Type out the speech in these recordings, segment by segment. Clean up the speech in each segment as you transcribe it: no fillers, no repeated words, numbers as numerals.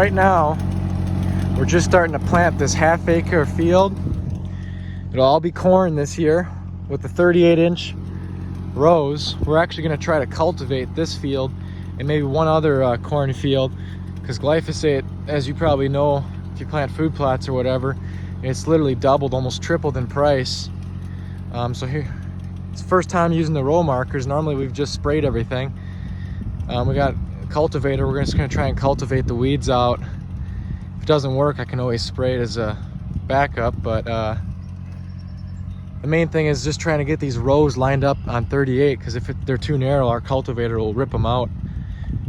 right now, we're just starting to plant this half-acre field. It'll all be corn this year with the 38-inch rows. We're actually going to try to cultivate this field and maybe one other corn field, because glyphosate, as you probably know, if you plant food plots or whatever, it's literally doubled, almost tripled in price. So here, it's the first time using the row markers. Normally we've just sprayed everything. We got a cultivator. We're just going to try and cultivate the weeds out. If it doesn't work, I can always spray it as a backup, but the main thing is just trying to get these rows lined up on 38, because if they're too narrow, our cultivator will rip them out.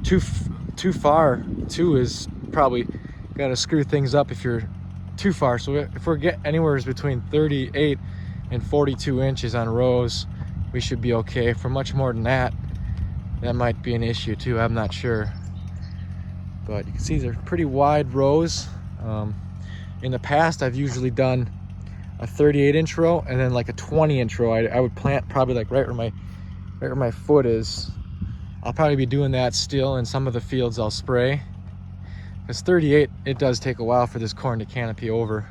Too far too is probably got to screw things up if you're too far. So if we're getting anywhere between 38 and 42 inches on rows, we should be okay. For much more than that, that might be an issue too. I'm not sure, but you can see they're pretty wide rows. In the past, I've usually done a 38-inch row and then like a 20-inch row. I would plant probably like right where my foot is. I'll probably be doing that still in some of the fields I'll spray, because 38, it does take a while for this corn to canopy over.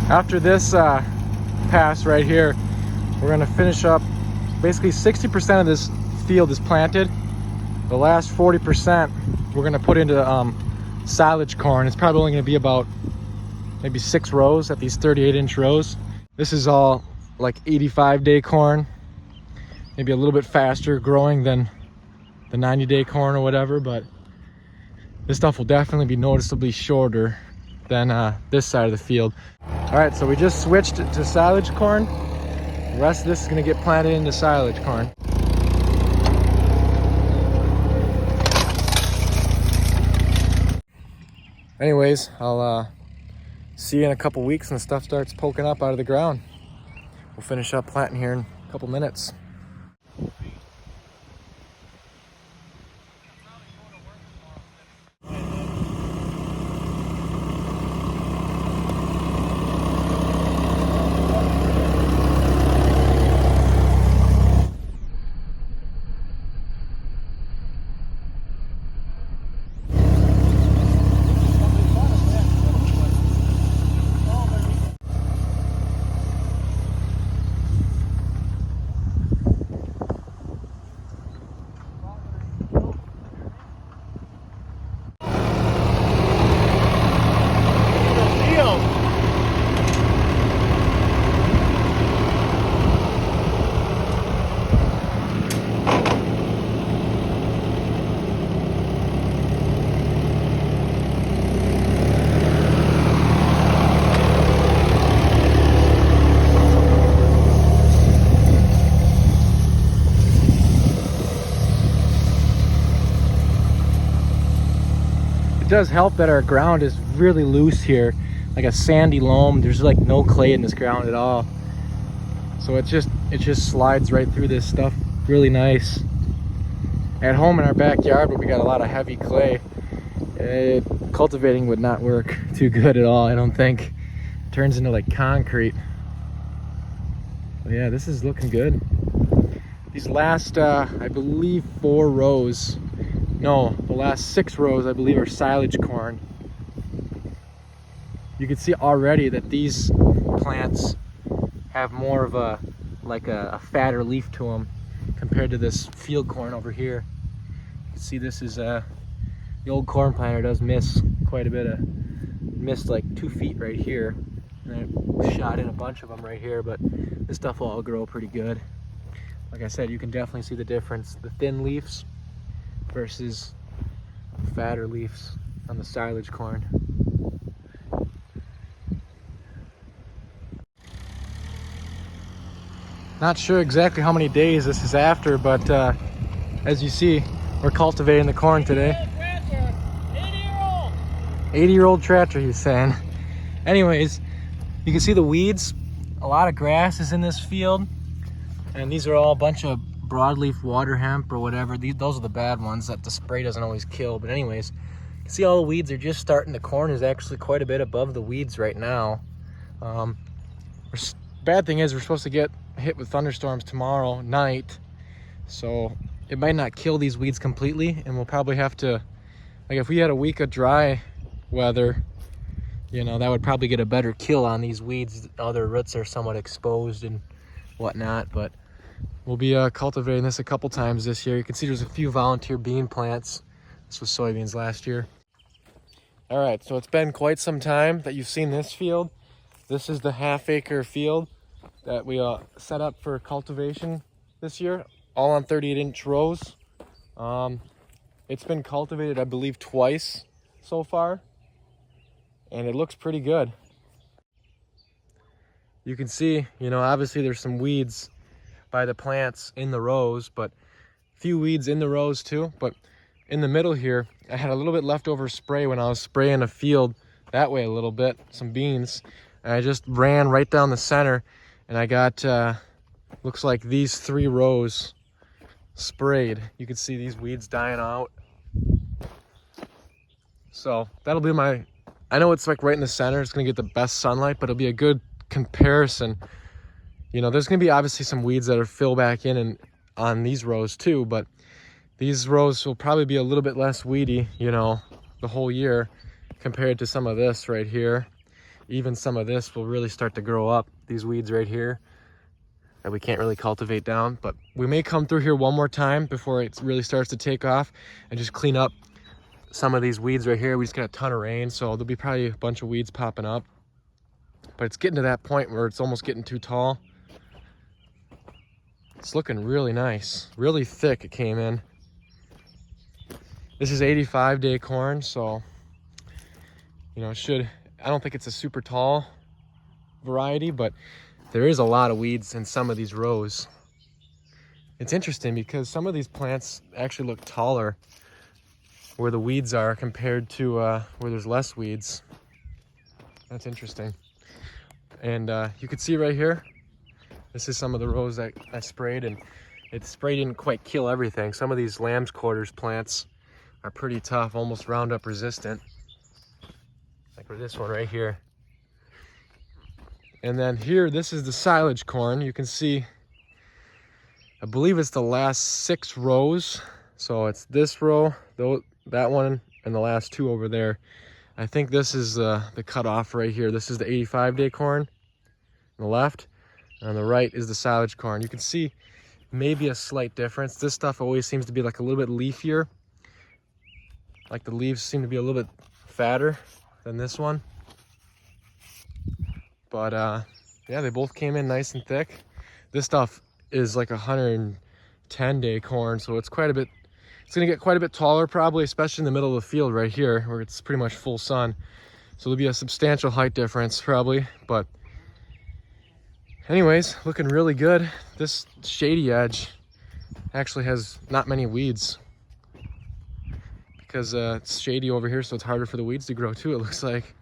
After this pass right here, we're gonna finish up. Basically 60% of this field is planted. The last 40% we're gonna put into silage corn. It's probably only gonna be about maybe 6 rows at these 38-inch rows. This is all like 85-day corn, maybe a little bit faster growing than the 90-day corn or whatever, but this stuff will definitely be noticeably shorter than this side of the field. All right, so we just switched to silage corn. The rest of this is gonna get planted into silage corn. Anyways, I'll see you in a couple weeks when the stuff starts poking up out of the ground. We'll finish up planting here in a couple minutes. Does help that our ground is really loose here, like a sandy loam. There's like no clay in this ground at all, so it just slides right through this stuff really nice. At home in our backyard where we got a lot of heavy clay, cultivating would not work too good at all, I don't think. It turns into like concrete. But yeah, this is looking good. These last I believe 4 rows, no, the last 6 rows I believe are silage corn. You can see already that these plants have more of a fatter leaf to them compared to this field corn over here. You can see this is the old corn planter does miss quite a bit of, missed like 2 feet right here, and I shot in a bunch of them right here, but this stuff will all grow pretty good. Like I said, you can definitely see the difference, the thin leaves versus fatter leaves on the silage corn. Not sure exactly how many days this is after, but As you see, we're cultivating the corn today. 80-year-old tractor, he's saying. Anyways, you can see the weeds. A lot of grass is in this field. And these are all a bunch of broadleaf water hemp or whatever. Those are the bad ones that the spray doesn't always kill. But anyways, you can see all the weeds are just starting. The corn is actually quite a bit above the weeds right now. Bad thing is we're supposed to get hit with thunderstorms tomorrow night. So it might not kill these weeds completely, and we'll probably have to, like if we had a week of dry weather, you know, that would probably get a better kill on these weeds. Other roots are somewhat exposed and whatnot, but we'll be cultivating this a couple times this year. You can see there's a few volunteer bean plants. This was soybeans last year. All right, so it's been quite some time that you've seen this field. This is the half-acre field that we set up for cultivation this year, all on 38-inch rows. It's been cultivated, I believe, twice so far, and it looks pretty good. You can see, you know, obviously there's some weeds by the plants in the rows, but few weeds in the rows too. But in the middle here, I had a little bit leftover spray when I was spraying a field that way a little bit, some beans. And I just ran right down the center, and I got, looks like these 3 rows sprayed. You can see these weeds dying out. So that'll be my, I know it's like right in the center, it's gonna get the best sunlight, but it'll be a good comparison. You know, there's gonna be obviously some weeds that are fill back in and on these rows too, but these rows will probably be a little bit less weedy, you know, the whole year compared to some of this right here. Even some of this will really start to grow up, these weeds right here that we can't really cultivate down. But we may come through here one more time before it really starts to take off and just clean up some of these weeds right here. We just got a ton of rain, so there'll be probably a bunch of weeds popping up. But it's getting to that point where it's almost getting too tall. It's looking really nice, really thick it came in. This is 85-day corn, so, you know, I don't think it's a super tall variety, but there is a lot of weeds in some of these rows. It's interesting because some of these plants actually look taller where the weeds are compared to where there's less weeds. That's interesting. And you can see right here, this is some of the rows that I sprayed, and it spray didn't quite kill everything. Some of these lamb's quarters plants are pretty tough, almost Roundup resistant. Like with this one right here. And then here, this is the silage corn. You can see, I believe it's the last 6 rows. So it's this row, that one, and the last 2 over there. I think this is the cutoff right here. This is the 85-day corn on the left. And on the right is the silage corn. You can see maybe a slight difference. This stuff always seems to be like a little bit leafier. Like the leaves seem to be a little bit fatter than this one. But yeah, they both came in nice and thick. This stuff is like 110-day corn, so it's quite a bit, it's gonna get quite a bit taller probably, especially in the middle of the field right here where it's pretty much full sun. So there'll be a substantial height difference probably, but anyways, looking really good. This shady edge actually has not many weeds because it's shady over here, so it's harder for the weeds to grow too, it looks like.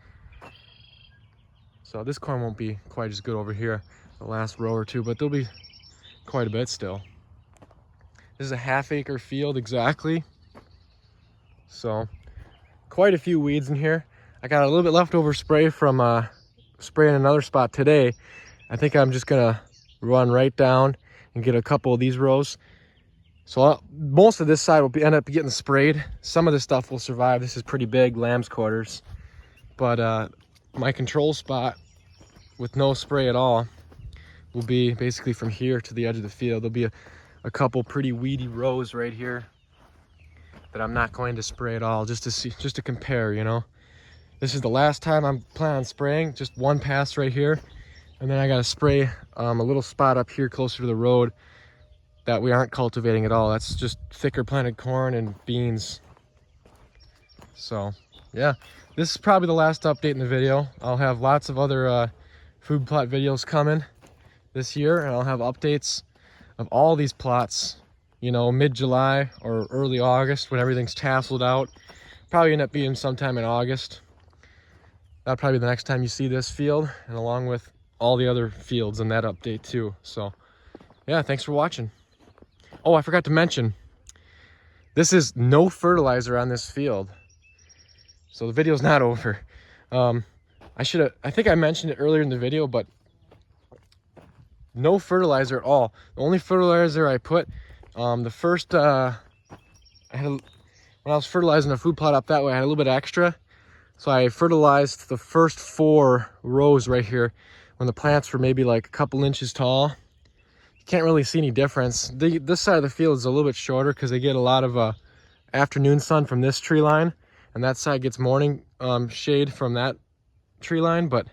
So this corn won't be quite as good over here, the last row or 2, but there'll be quite a bit still. This is a half-acre field exactly. So quite a few weeds in here. I got a little bit leftover spray from spraying another spot today. I think I'm just gonna run right down and get a couple of these rows. So most of this side will end up getting sprayed. Some of this stuff will survive. This is pretty big, lamb's quarters. But my control spot with no spray at all will be basically from here to the edge of the field. There'll be a couple pretty weedy rows right here that I'm not going to spray at all, just to compare, you know. This is the last time I'm planning on spraying, just one pass right here. And then I gotta spray a little spot up here closer to the road that we aren't cultivating at all. That's just thicker planted corn and beans. So yeah, this is probably the last update in the video. I'll have lots of other food plot videos coming this year, and I'll have updates of all these plots you know, mid-July or early August when everything's tasseled out. Probably end up being sometime in August. That'll probably be the next time you see this field, and along with all the other fields in that update too. So yeah, thanks for watching. Oh, I forgot to mention, this is no fertilizer on this field. So the video's not over. I think I mentioned it earlier in the video, but no fertilizer at all. The only fertilizer I put, the first, when I was fertilizing a food plot up that way, I had a little bit extra. So I fertilized the first 4 rows right here when the plants were maybe like a couple inches tall. You can't really see any difference. This side of the field is a little bit shorter because they get a lot of afternoon sun from this tree line, and that side gets morning shade from that tree line. But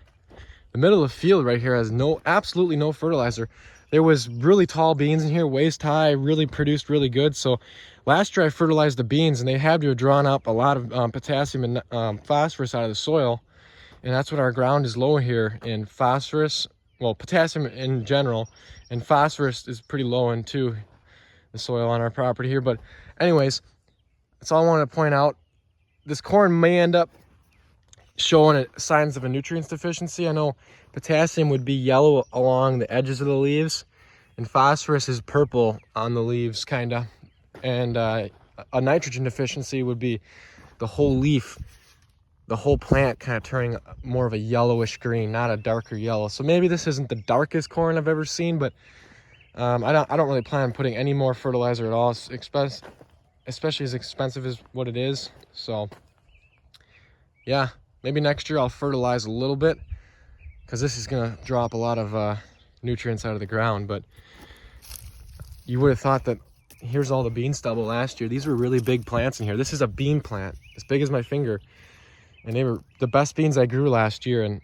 the middle of the field right here has absolutely no fertilizer. There was really tall beans in here, waist high, really produced really good. So last year I fertilized the beans, and they had to have drawn up a lot of potassium and phosphorus out of the soil. And that's what our ground is low here in phosphorus. Well, potassium in general, and phosphorus is pretty low into the soil on our property here. But anyways, that's all I wanted to point out. This corn may end up showing signs of a nutrients deficiency. I know potassium would be yellow along the edges of the leaves, and phosphorus is purple on the leaves, kind of. And a nitrogen deficiency would be the whole leaf, the whole plant kind of turning more of a yellowish green, not a darker yellow. So maybe this isn't the darkest corn I've ever seen, but I don't really plan on putting any more fertilizer at all, especially as expensive as what it is. So yeah, maybe next year I'll fertilize a little bit, because this is gonna drop a lot of nutrients out of the ground. But you would have thought that here's all the bean stubble last year. These were really big plants in here. This is a bean plant as big as my finger, and they were the best beans I grew last year, and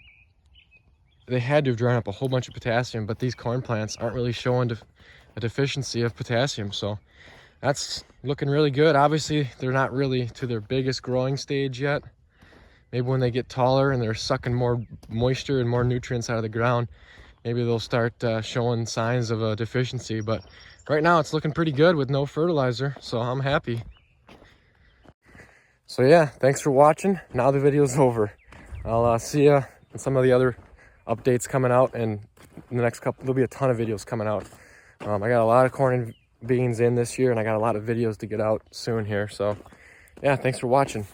they had to have drawn up a whole bunch of potassium. But these corn plants aren't really showing a deficiency of potassium, so that's looking really good. Obviously they're not really to their biggest growing stage yet. Maybe when they get taller and they're sucking more moisture and more nutrients out of the ground, maybe they'll start showing signs of a deficiency. But right now it's looking pretty good with no fertilizer, so I'm happy. So yeah, thanks for watching. Now the video's over. I'll see you in some of the other updates coming out, and in the next couple, there'll be a ton of videos coming out. I got a lot of corn and beans in this year, and I got a lot of videos to get out soon here. So yeah, thanks for watching.